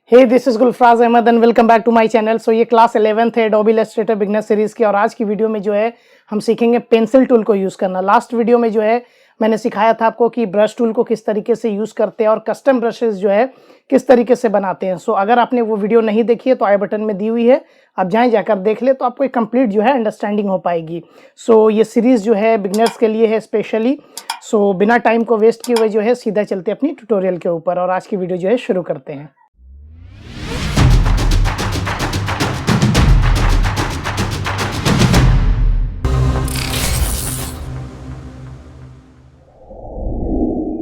Hey this is Gulfaraz Ahmad and welcome back to my channel. So ये class 11th है Adobe Illustrator beginner series की और आज की वीडियो में जो है हम सीखेंगे पेंसिल टूल को यूज़ करना। लास्ट वीडियो में जो है मैंने सिखाया था आपको कि ब्रश टूल को किस तरीके से यूज़ करते हैं और कस्टम ब्रशेस जो है किस तरीके से बनाते हैं। सो अगर आपने वो वीडियो नहीं देखी है तो आई बटन में दी हुई है, आप जाकर देख ले तो आपको एक कंप्लीट जो है अंडरस्टैंडिंग हो पाएगी। सो ये सीरीज़ जो है बिगनर्स के लिए है स्पेशली। सो बिना टाइम को वेस्ट किए हुए जो है सीधा चलते अपनी ट्यूटोरियल के ऊपर और आज की वीडियो जो है शुरू करते हैं।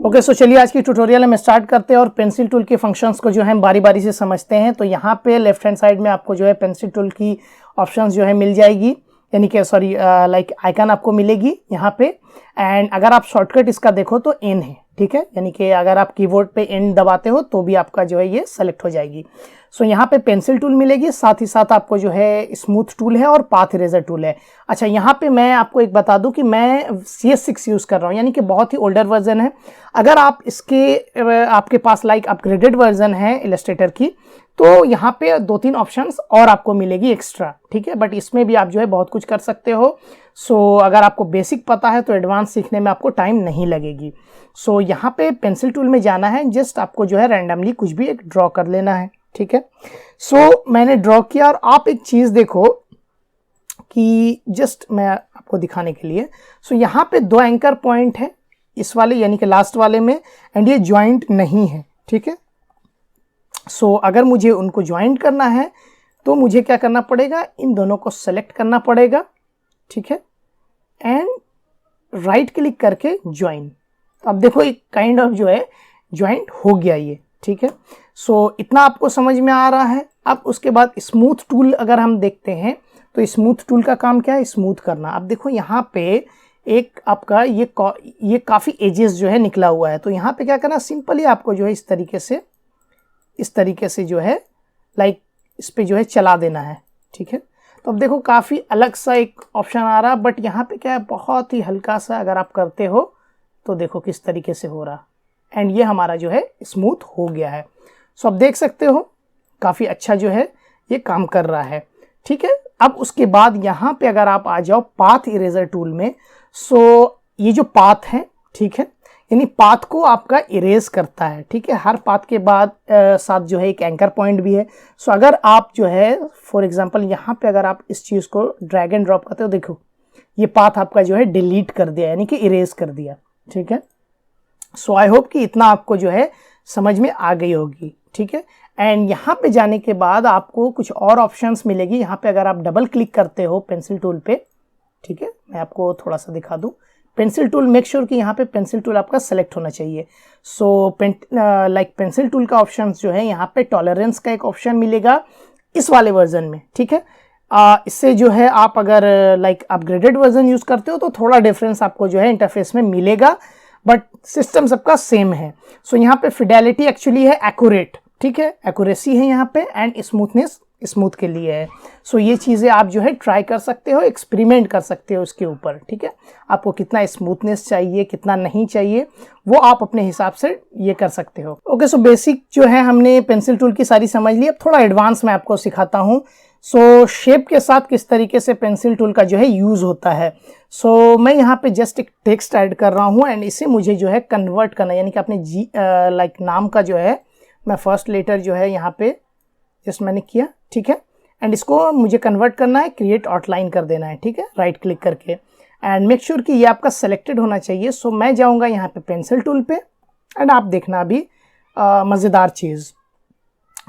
ओके सो चलिए आज की ट्यूटोरियल हम स्टार्ट करते हैं और पेंसिल टूल के फंक्शंस को जो है हम बारी बारी से समझते हैं। तो यहाँ पे लेफ्ट हैंड साइड में आपको जो है पेंसिल टूल की ऑप्शंस जो है मिल जाएगी, यानी कि सॉरी लाइक आइकन आपको मिलेगी यहाँ पे। एंड अगर आप शॉर्टकट इसका देखो तो एन है, ठीक है, यानी कि अगर आप कीबोर्ड पे एन दबाते हो तो भी आपका जो है ये सेलेक्ट हो जाएगी। सो यहाँ पे पेंसिल टूल मिलेगी, साथ ही साथ आपको जो है स्मूथ टूल है और पाथ इरेजर टूल है। अच्छा यहाँ पे मैं आपको एक बता दूं कि मैं CS6 यूज़ कर रहा हूँ, यानी कि बहुत ही ओल्डर वर्जन है। अगर आप आपके पास लाइक अपग्रेडेड वर्जन है इलस्ट्रेटर की तो यहाँ पे 2-3 ऑप्शंस और आपको मिलेगी एक्स्ट्रा, ठीक है, बट इसमें भी आप जो है बहुत कुछ कर सकते हो। सो अगर आपको बेसिक पता है तो एडवांस सीखने में आपको टाइम नहीं लगेगी। सो यहाँ पे पेंसिल टूल में जाना है, जस्ट आपको जो है रैंडमली कुछ भी एक ड्रॉ कर लेना है, ठीक है। सो मैंने ड्रॉ किया और आप एक चीज़ देखो कि जस्ट मैं आपको दिखाने के लिए, सो यहाँ पे 2 एंकर पॉइंट है इस वाले यानी कि लास्ट वाले में, एंड ये ज्वाइंट नहीं है, ठीक है। सो अगर मुझे उनको ज्वाइंट करना है तो मुझे क्या करना पड़ेगा, इन दोनों को सेलेक्ट करना पड़ेगा, ठीक है, एंड राइट क्लिक करके ज्वाइन। अब देखो एक काइंड ऑफ जो है ज्वाइंट हो गया ये, ठीक है। सो इतना आपको समझ में आ रहा है। अब उसके बाद स्मूथ टूल अगर हम देखते हैं तो स्मूथ टूल का काम क्या है, स्मूथ करना। अब देखो यहाँ पे एक आपका ये काफ़ी एजेस जो है निकला हुआ है, तो यहाँ पे क्या करना, सिंपली आपको जो है इस तरीके से जो है लाइक इस पे जो है चला देना है, ठीक है। तो अब देखो काफ़ी अलग सा एक ऑप्शन आ रहा है, बट यहाँ पे क्या है बहुत ही हल्का सा अगर आप करते हो तो देखो किस तरीके से हो रहा, एंड ये हमारा जो है स्मूथ हो गया है। सो आप देख सकते हो काफ़ी अच्छा जो है ये काम कर रहा है, ठीक है। अब उसके बाद यहाँ पे अगर आप आ जाओ पाथ इरेजर टूल में, सो ये जो पाथ है, ठीक है, यानी पाथ को आपका इरेज करता है, ठीक है। हर पाथ के बाद साथ जो है एक एंकर पॉइंट भी है। सो अगर आप जो है फॉर एग्जांपल यहाँ पे अगर आप इस चीज़ को ड्रैग एंड ड्रॉप करते हो, देखो ये पाथ आपका जो है डिलीट कर दिया, यानी कि इरेज कर दिया, ठीक है। सो आई होप कि इतना आपको जो है समझ में आ गई होगी, ठीक है। एंड यहाँ पे जाने के बाद आपको कुछ और ऑप्शंस मिलेगी। यहाँ पे अगर आप डबल क्लिक करते हो पेंसिल टूल पे, ठीक है, मैं आपको थोड़ा सा दिखा दूँ। पेंसिल टूल मेक श्योर कि यहाँ पे पेंसिल टूल आपका सेलेक्ट होना चाहिए। सो लाइक पेंसिल टूल का ऑप्शन जो है यहाँ पे टॉलरेंस का एक ऑप्शन मिलेगा इस वाले वर्जन में, ठीक है। इससे जो है आप अगर लाइक अपग्रेडेड वर्जन यूज़ करते हो तो थोड़ा डिफरेंस आपको जो है इंटरफेस में मिलेगा, बट सिस्टम सबका सेम है। सो यहाँ पे फिडेलिटी एक्चुअली है एक्यूरेट, ठीक है, एक्यूरेसी है यहाँ पे, एंड स्मूथनेस स्मूथ के लिए है। सो ये चीज़ें आप जो है ट्राई कर सकते हो, एक्सपेरिमेंट कर सकते हो उसके ऊपर, ठीक है। आपको कितना स्मूथनेस चाहिए कितना नहीं चाहिए वो आप अपने हिसाब से ये कर सकते हो। ओके सो बेसिक जो है हमने पेंसिल टूल की सारी समझ ली। अब थोड़ा एडवांस मैं आपको सिखाता हूँ। सो शेप के साथ किस तरीके से पेंसिल टूल का जो है यूज़ होता है। सो मैं यहाँ पे जस्ट एक टेक्स्ट ऐड कर रहा हूँ एंड इसे मुझे जो है कन्वर्ट करना, यानी कि अपने लाइक नाम का जो है मैं फर्स्ट लेटर जो है यहाँ पे जस्ट मैंने किया, ठीक है, एंड इसको मुझे कन्वर्ट करना है, क्रिएट आउटलाइन कर देना है, ठीक है, राइट क्लिक करके, एंड मेक श्योर कि ये आपका सेलेक्टेड होना चाहिए। सो मैं जाऊँगा यहाँ पे पेंसिल टूल पे एंड आप देखना अभी मज़ेदार चीज़।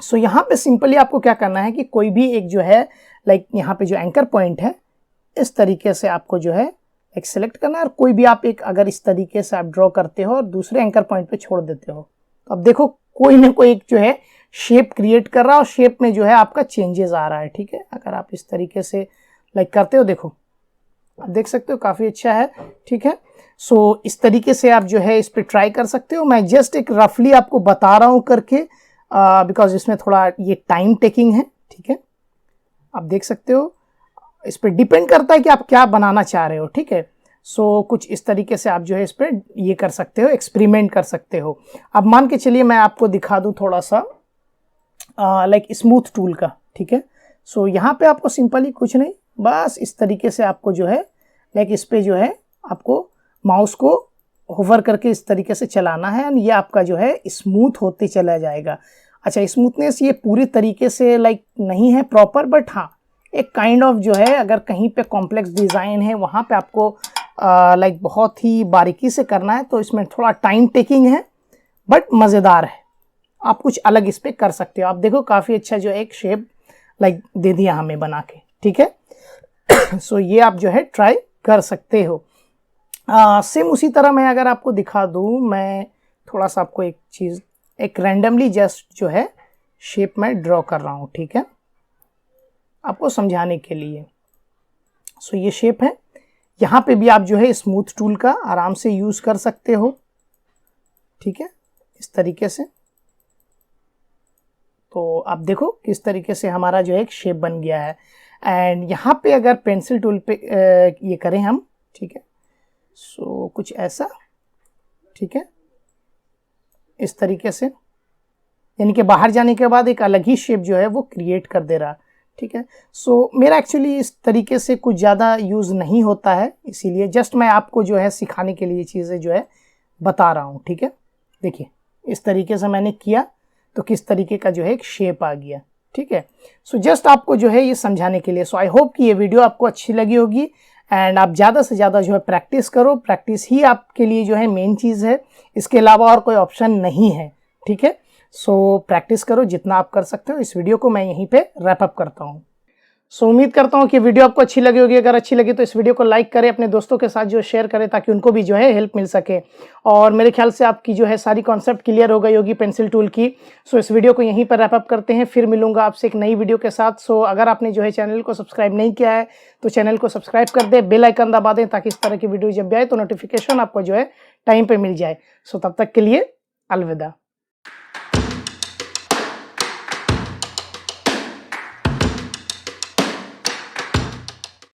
सो यहाँ पे सिंपली आपको क्या करना है कि कोई भी एक जो है लाइक यहाँ पे जो एंकर पॉइंट है इस तरीके से आपको जो है एक सेलेक्ट करना है, और कोई भी आप एक अगर इस तरीके से आप ड्रॉ करते हो और दूसरे एंकर पॉइंट पे छोड़ देते हो तो अब देखो कोई ना कोई एक जो है शेप क्रिएट कर रहा है और शेप में जो है आपका चेंजेस आ रहा है, ठीक है। अगर आप इस तरीके से लाइक करते हो, देखो आप देख सकते हो काफ़ी अच्छा है, ठीक है। सो इस तरीके से आप जो है इस पर ट्राई कर सकते हो। मैं जस्ट एक रफली आपको बता रहा हूँ करके, बिकॉज इसमें थोड़ा ये टाइम टेकिंग है, ठीक है। आप देख सकते हो इस पर डिपेंड करता है कि आप क्या बनाना चाह रहे हो, ठीक है। सो कुछ इस तरीके से आप जो है इस पर ये कर सकते हो, एक्सपेरिमेंट कर सकते हो। अब मान के चलिए मैं आपको दिखा दूँ थोड़ा सा लाइक स्मूथ टूल का, ठीक है। सो यहाँ पे आपको सिंपली कुछ नहीं, बस इस तरीके से आपको जो है लाइक इस पे जो है आपको माउस को होवर करके इस तरीके से चलाना है, एंड ये आपका जो है स्मूथ होते चला जाएगा। अच्छा, स्मूथनेस ये पूरी तरीके से लाइक नहीं है प्रॉपर, बट हाँ एक काइंड ऑफ जो है, अगर कहीं पे कॉम्प्लेक्स डिज़ाइन है वहाँ पे आपको लाइक बहुत ही बारीकी से करना है तो इसमें थोड़ा टाइम टेकिंग है, बट मज़ेदार है। आप कुछ अलग इस पर कर सकते हो। आप देखो काफ़ी अच्छा जो है एक शेप लाइक दे दिया हमें बना के, ठीक है। सो ये आप जो है ट्राई कर सकते हो। सेम उसी तरह मैं अगर आपको दिखा दूँ, मैं थोड़ा सा आपको एक चीज़, एक रैंडमली जस्ट जो है शेप मैं ड्रॉ कर रहा हूँ, ठीक है, आपको समझाने के लिए। सो ये शेप है, यहाँ पे भी आप जो है स्मूथ टूल का आराम से यूज़ कर सकते हो, ठीक है, इस तरीके से। तो आप देखो किस तरीके से हमारा जो है एक शेप बन गया है। एंड यहाँ पे अगर पेंसिल टूल पे ये करें हम, ठीक है, सो कुछ ऐसा, ठीक है, इस तरीके से, यानी कि बाहर जाने के बाद एक अलग ही शेप जो है वो क्रिएट कर दे रहा, ठीक है। सो मेरा एक्चुअली इस तरीके से कुछ ज़्यादा यूज़ नहीं होता है, इसीलिए जस्ट मैं आपको जो है सिखाने के लिए चीज़ें जो है बता रहा हूँ, ठीक है। देखिए इस तरीके से मैंने किया तो किस तरीके का जो है एक शेप आ गया, ठीक है। सो जस्ट आपको जो है ये समझाने के लिए। सो आई होप कि ये वीडियो आपको अच्छी लगी होगी, एंड आप ज़्यादा से ज़्यादा जो है प्रैक्टिस करो। प्रैक्टिस ही आपके लिए जो है मेन चीज़ है, इसके अलावा और कोई ऑप्शन नहीं है, ठीक है। सो प्रैक्टिस करो जितना आप कर सकते हो। इस वीडियो को मैं यहीं पे रैप अप करता हूँ। सो उम्मीद करता हूँ कि वीडियो आपको अच्छी लगी होगी। अगर अच्छी लगी तो इस वीडियो को लाइक करें, अपने दोस्तों के साथ जो शेयर करें, ताकि उनको भी जो है हेल्प मिल सके। और मेरे ख्याल से आपकी जो है सारी कॉन्सेप्ट क्लियर हो गई होगी पेंसिल टूल की। सो इस वीडियो को यहीं पर रैप अप करते हैं, फिर मिलूंगा आपसे एक नई वीडियो के साथ। सो अगर आपने जो है चैनल को सब्सक्राइब नहीं किया है तो चैनल को सब्सक्राइब कर दे, बेल आइकन दबा दें, ताकि इस तरह की वीडियो जब भी आए तो नोटिफिकेशन आपको जो है टाइम पर मिल जाए। सो तब तक के लिए अलविदा।